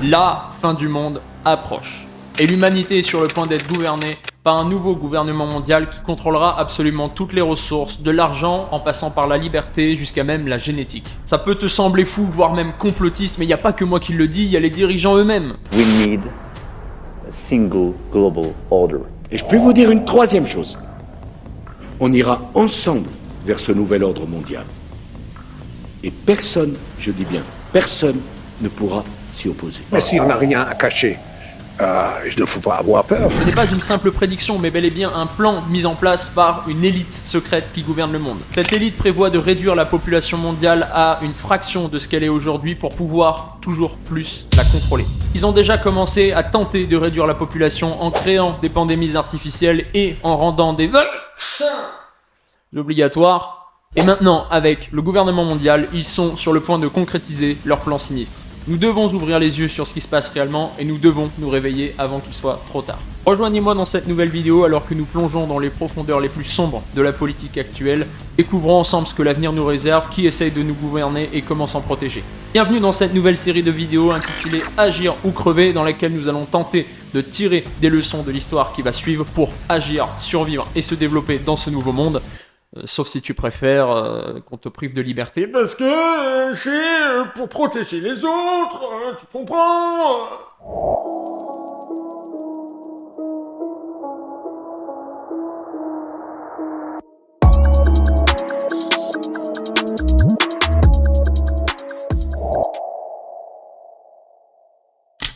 La fin du monde approche. Et l'humanité est sur le point d'être gouvernée par un nouveau gouvernement mondial qui contrôlera absolument toutes les ressources, de l'argent en passant par la liberté jusqu'à même la génétique. Ça peut te sembler fou, voire même complotiste, mais il n'y a pas que moi qui le dis, il y a les dirigeants eux-mêmes. We need a single global order. Et je peux vous dire une troisième chose. On ira ensemble vers ce nouvel ordre mondial. Et personne, je dis bien, personne ne pourra s'y opposer. Mais si on n'a rien à cacher, il ne faut pas avoir peur. Ce n'est pas une simple prédiction, mais bel et bien un plan mis en place par une élite secrète qui gouverne le monde. Cette élite prévoit de réduire la population mondiale à une fraction de ce qu'elle est aujourd'hui pour pouvoir toujours plus la contrôler. Ils ont déjà commencé à tenter de réduire la population en créant des pandémies artificielles et en rendant des vaccins obligatoires. Et maintenant, avec le gouvernement mondial, ils sont sur le point de concrétiser leur plan sinistre. Nous devons ouvrir les yeux sur ce qui se passe réellement et nous devons nous réveiller avant qu'il soit trop tard. Rejoignez-moi dans cette nouvelle vidéo alors que nous plongeons dans les profondeurs les plus sombres de la politique actuelle. Découvrons ensemble ce que l'avenir nous réserve, qui essaye de nous gouverner et comment s'en protéger. Bienvenue dans cette nouvelle série de vidéos intitulée Agir ou crever, dans laquelle nous allons tenter de tirer des leçons de l'histoire qui va suivre pour agir, survivre et se développer dans ce nouveau monde. Sauf si tu préfères qu'on te prive de liberté, parce que c'est pour protéger les autres, tu comprends?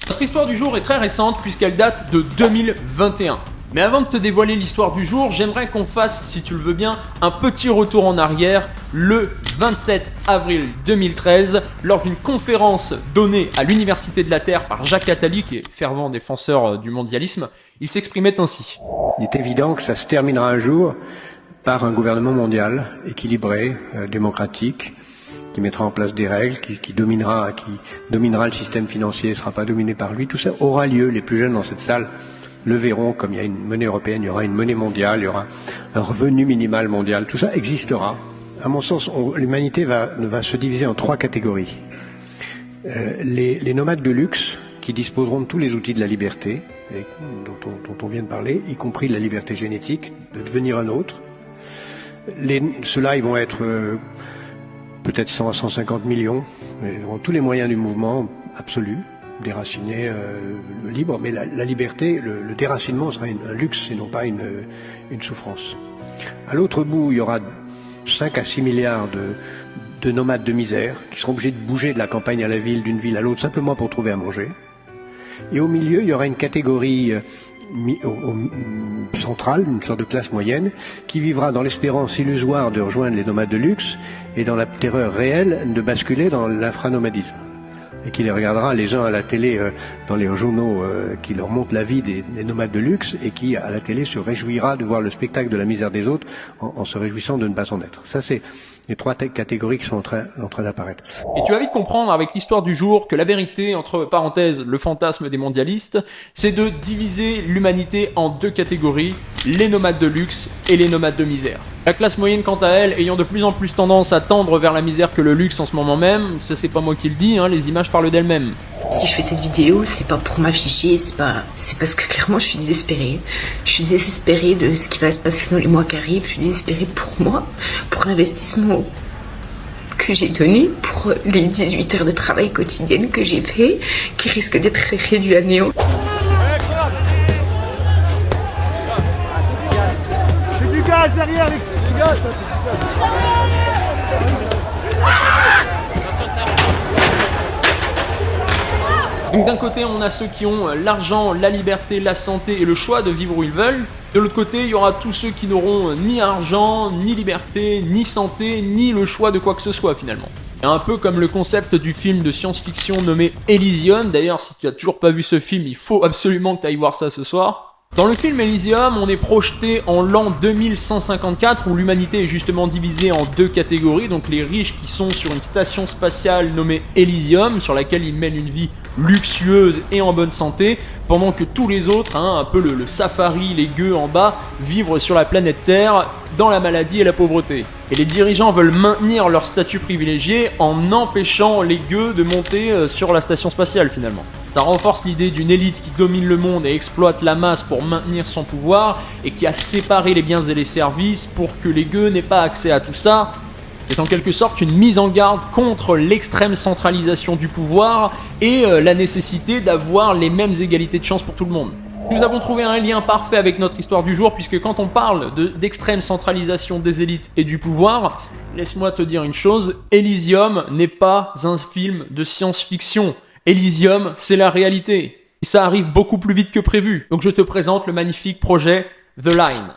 Notre histoire du jour est très récente puisqu'elle date de 2021. Mais avant de te dévoiler l'histoire du jour, j'aimerais qu'on fasse, si tu le veux bien, un petit retour en arrière le 27 avril 2013, lors d'une conférence donnée à l'Université de la Terre par Jacques Attali, qui est fervent défenseur du mondialisme. Il s'exprimait ainsi. Il est évident que ça se terminera un jour par un gouvernement mondial équilibré, démocratique, qui mettra en place des règles, qui dominera le système financier, ne sera pas dominé par lui. Tout ça aura lieu. Les plus jeunes dans cette salle le verront. Comme il y a une monnaie européenne, il y aura une monnaie mondiale, il y aura un revenu minimal mondial, tout ça existera. À mon sens, l'humanité va se diviser en trois catégories. Les nomades de luxe, qui disposeront de tous les outils de la liberté, et dont on vient de parler, y compris de la liberté génétique, de devenir un autre. Ceux-là, ils vont être peut-être 100 à 150 millions, ils auront tous les moyens du mouvement absolu, déraciné, libre, mais la liberté, le déracinement sera un luxe et non pas une souffrance. À l'autre bout, il y aura 5 à 6 milliards de nomades de misère qui seront obligés de bouger de la campagne à la ville, d'une ville à l'autre, simplement pour trouver à manger. Et au milieu, il y aura une catégorie centrale, une sorte de classe moyenne, qui vivra dans l'espérance illusoire de rejoindre les nomades de luxe et dans la terreur réelle de basculer dans l'infranomadisme. Et qui les regardera les uns à la télé dans les journaux qui leur montrent la vie des nomades de luxe et qui à la télé se réjouira de voir le spectacle de la misère des autres en se réjouissant de ne pas en être. Ça, c'est les trois catégories qui sont en train d'apparaître. Et tu vas vite comprendre avec l'histoire du jour que la vérité, entre parenthèses, le fantasme des mondialistes, c'est de diviser l'humanité en deux catégories, les nomades de luxe et les nomades de misère. La classe moyenne, quant à elle, ayant de plus en plus tendance à tendre vers la misère que le luxe en ce moment même, ça c'est pas moi qui le dis, les images parlent d'elles-mêmes. Si je fais cette vidéo, c'est pas pour m'afficher, c'est parce que clairement je suis désespérée. Je suis désespérée de ce qui va se passer dans les mois qui arrivent, je suis désespérée pour moi, pour l'investissement que j'ai donné, pour les 18 heures de travail quotidienne que j'ai fait, qui risquent d'être réduits à néant. C'est du gaz derrière, les gaz. Donc d'un côté, on a ceux qui ont l'argent, la liberté, la santé et le choix de vivre où ils veulent. De l'autre côté, il y aura tous ceux qui n'auront ni argent, ni liberté, ni santé, ni le choix de quoi que ce soit finalement. Et un peu comme le concept du film de science-fiction nommé Elysium. D'ailleurs, si tu as toujours pas vu ce film, il faut absolument que tu ailles voir ça ce soir. Dans le film Elysium, on est projeté en l'an 2154 où l'humanité est justement divisée en deux catégories, donc les riches qui sont sur une station spatiale nommée Elysium, sur laquelle ils mènent une vie luxueuse et en bonne santé, pendant que tous les autres, un peu le safari, les gueux en bas, vivent sur la planète Terre dans la maladie et la pauvreté. Et les dirigeants veulent maintenir leur statut privilégié en empêchant les gueux de monter sur la station spatiale finalement. Ça renforce l'idée d'une élite qui domine le monde et exploite la masse pour maintenir son pouvoir et qui a séparé les biens et les services pour que les gueux n'aient pas accès à tout ça. C'est en quelque sorte une mise en garde contre l'extrême centralisation du pouvoir et la nécessité d'avoir les mêmes égalités de chance pour tout le monde. Nous avons trouvé un lien parfait avec notre histoire du jour, puisque quand on parle d'extrême centralisation des élites et du pouvoir, laisse-moi te dire une chose, Elysium n'est pas un film de science-fiction. Elysium, c'est la réalité. Et ça arrive beaucoup plus vite que prévu. Donc je te présente le magnifique projet The Line.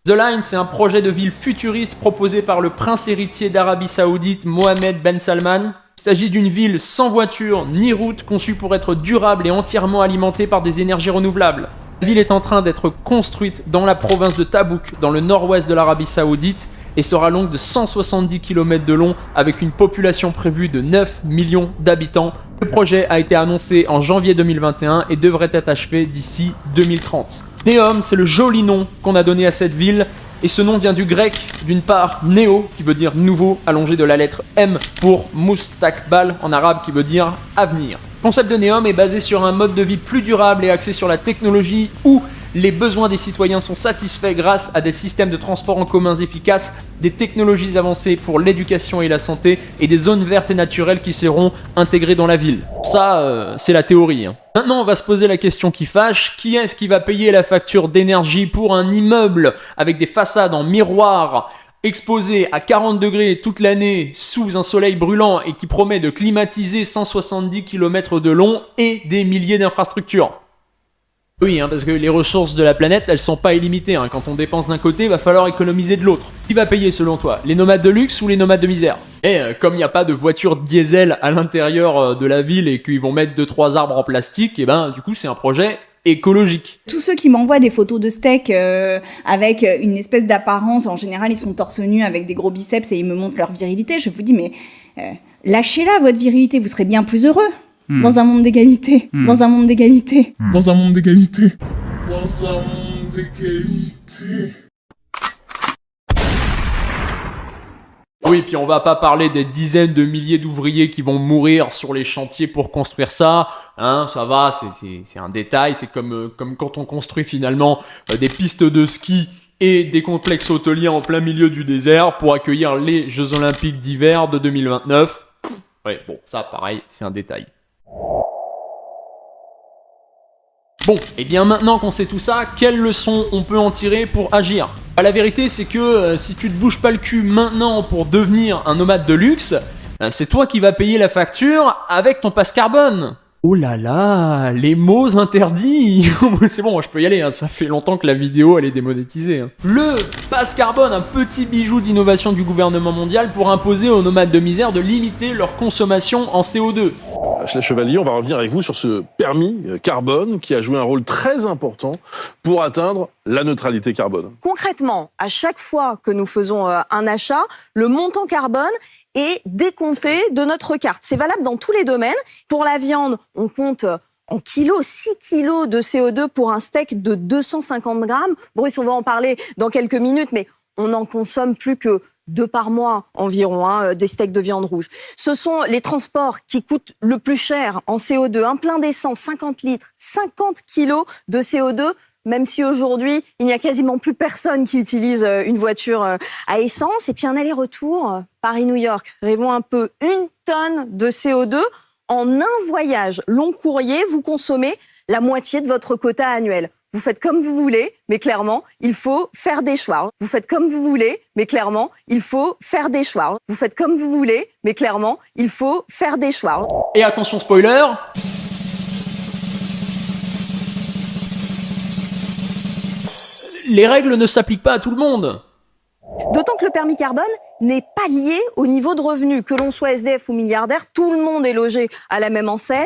The Line, c'est un projet de ville futuriste proposé par le prince héritier d'Arabie Saoudite, Mohammed Ben Salman. Il s'agit d'une ville sans voiture ni route, conçue pour être durable et entièrement alimentée par des énergies renouvelables. La ville est en train d'être construite dans la province de Tabouk, dans le nord-ouest de l'Arabie Saoudite, et sera longue de 170 km de long, avec une population prévue de 9 millions d'habitants. Le projet a été annoncé en janvier 2021 et devrait être achevé d'ici 2030. Neom, c'est le joli nom qu'on a donné à cette ville, et ce nom vient du grec, d'une part Néo, qui veut dire nouveau, allongé de la lettre M pour Mustakbal en arabe, qui veut dire avenir. Le concept de Neom est basé sur un mode de vie plus durable et axé sur la technologie où les besoins des citoyens sont satisfaits grâce à des systèmes de transport en commun efficaces, des technologies avancées pour l'éducation et la santé et des zones vertes et naturelles qui seront intégrées dans la ville. Ça, c'est la théorie. Maintenant, on va se poser la question qui fâche. Qui est-ce qui va payer la facture d'énergie pour un immeuble avec des façades en miroir exposé à 40 degrés toute l'année sous un soleil brûlant et qui promet de climatiser 170 km de long et des milliers d'infrastructures? Oui, parce que les ressources de la planète, elles sont pas illimitées. Quand on dépense d'un côté, va falloir économiser de l'autre. Qui va payer selon toi? Les nomades de luxe ou les nomades de misère? Et comme il n'y a pas de voiture diesel à l'intérieur de la ville et qu'ils vont mettre 2-3 arbres en plastique, et du coup c'est un projet écologique. Tous ceux qui m'envoient des photos de steak avec une espèce d'apparence, en général ils sont torse nu avec des gros biceps et ils me montrent leur virilité, je vous dis mais lâchez-la votre virilité, vous serez bien plus heureux. Dans un monde d'égalité. Dans un monde d'égalité. Dans un monde d'égalité. Dans un monde d'égalité. Oui, puis on va pas parler des dizaines de milliers d'ouvriers qui vont mourir sur les chantiers pour construire ça. Ça va, c'est un détail. C'est comme quand on construit finalement des pistes de ski et des complexes hôteliers en plein milieu du désert pour accueillir les Jeux Olympiques d'hiver de 2029. Ouais, bon, ça pareil, c'est un détail. Bon, et bien maintenant qu'on sait tout ça, quelles leçons on peut en tirer pour agir? La vérité c'est que si tu te bouges pas le cul maintenant pour devenir un nomade de luxe, c'est toi qui vas payer la facture avec ton passe carbone. Oh là là, les mots interdits. C'est bon, je peux y aller, ça fait longtemps que la vidéo elle est démonétisée. Le passe carbone, un petit bijou d'innovation du gouvernement mondial pour imposer aux nomades de misère de limiter leur consommation en CO2. Achille Chevalier, on va revenir avec vous sur ce permis carbone qui a joué un rôle très important pour atteindre la neutralité carbone. Concrètement, à chaque fois que nous faisons un achat, le montant carbone est décompté de notre carte. C'est valable dans tous les domaines. Pour la viande, on compte en kilos, 6 kilos de CO2 pour un steak de 250 grammes. Bruce, on va en parler dans quelques minutes, mais on en consomme plus que 2 par mois environ, des steaks de viande rouge. Ce sont les transports qui coûtent le plus cher en CO2. Un plein d'essence, 50 litres, 50 kilos de CO2, même si aujourd'hui, il n'y a quasiment plus personne qui utilise une voiture à essence. Et puis un aller-retour Paris-New York, rêvons un peu, 1 tonne de CO2. En un voyage long courrier, vous consommez la moitié de votre quota annuel. Vous faites comme vous voulez, mais clairement, il faut faire des choix. Vous faites comme vous voulez, mais clairement, il faut faire des choix. Vous faites comme vous voulez, mais clairement, il faut faire des choix. Et attention spoiler, les règles ne s'appliquent pas à tout le monde. D'autant que le permis carbone n'est pas lié au niveau de revenu. Que l'on soit SDF ou milliardaire, tout le monde est logé à la même enseigne.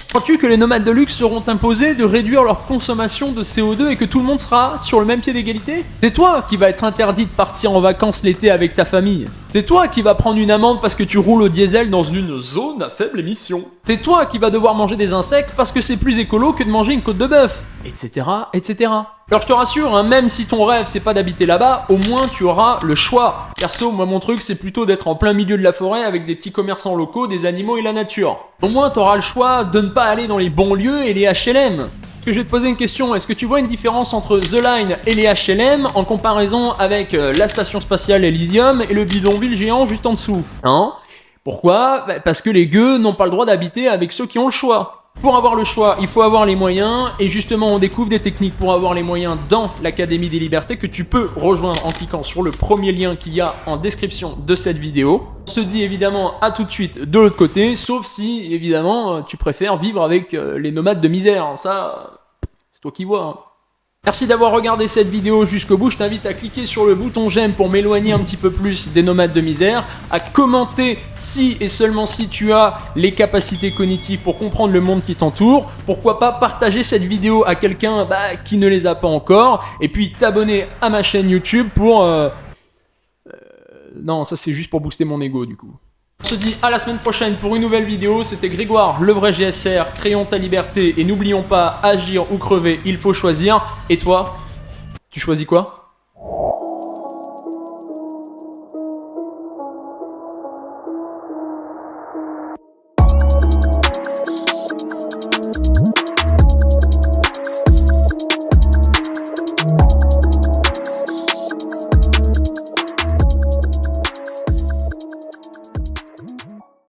Crois-tu que les nomades de luxe seront imposés de réduire leur consommation de CO2 et que tout le monde sera sur le même pied d'égalité? C'est toi qui vas être interdit de partir en vacances l'été avec ta famille. C'est toi qui vas prendre une amende parce que tu roules au diesel dans une zone à faible émission. C'est toi qui vas devoir manger des insectes parce que c'est plus écolo que de manger une côte de bœuf, etc., etc. Alors je te rassure, hein, même si ton rêve c'est pas d'habiter là-bas, au moins tu auras le choix. Perso, moi mon truc c'est plutôt d'être en plein milieu de la forêt avec des petits commerçants locaux, des animaux et la nature. Au moins tu auras le choix de ne pas aller dans les banlieues et les HLM. Je vais te poser une question, est-ce que tu vois une différence entre The Line et les HLM en comparaison avec la station spatiale Elysium et le bidonville géant juste en dessous? Hein? Pourquoi? Parce que les gueux n'ont pas le droit d'habiter avec ceux qui ont le choix. Pour avoir le choix, il faut avoir les moyens, et justement on découvre des techniques pour avoir les moyens dans l'Académie des Libertés que tu peux rejoindre en cliquant sur le premier lien qu'il y a en description de cette vidéo. On se dit évidemment à tout de suite de l'autre côté, sauf si évidemment tu préfères vivre avec les nomades de misère, ça c'est toi qui vois. Hein. Merci d'avoir regardé cette vidéo jusqu'au bout, je t'invite à cliquer sur le bouton j'aime pour m'éloigner un petit peu plus des nomades de misère, à commenter si et seulement si tu as les capacités cognitives pour comprendre le monde qui t'entoure, pourquoi pas partager cette vidéo à quelqu'un qui ne les a pas encore, et puis t'abonner à ma chaîne YouTube pour... Non, ça c'est juste pour booster mon ego du coup. On se dit à la semaine prochaine pour une nouvelle vidéo, c'était Grégoire, le vrai GSR, créons ta liberté et n'oublions pas, agir ou crever, il faut choisir. Et toi, tu choisis quoi ?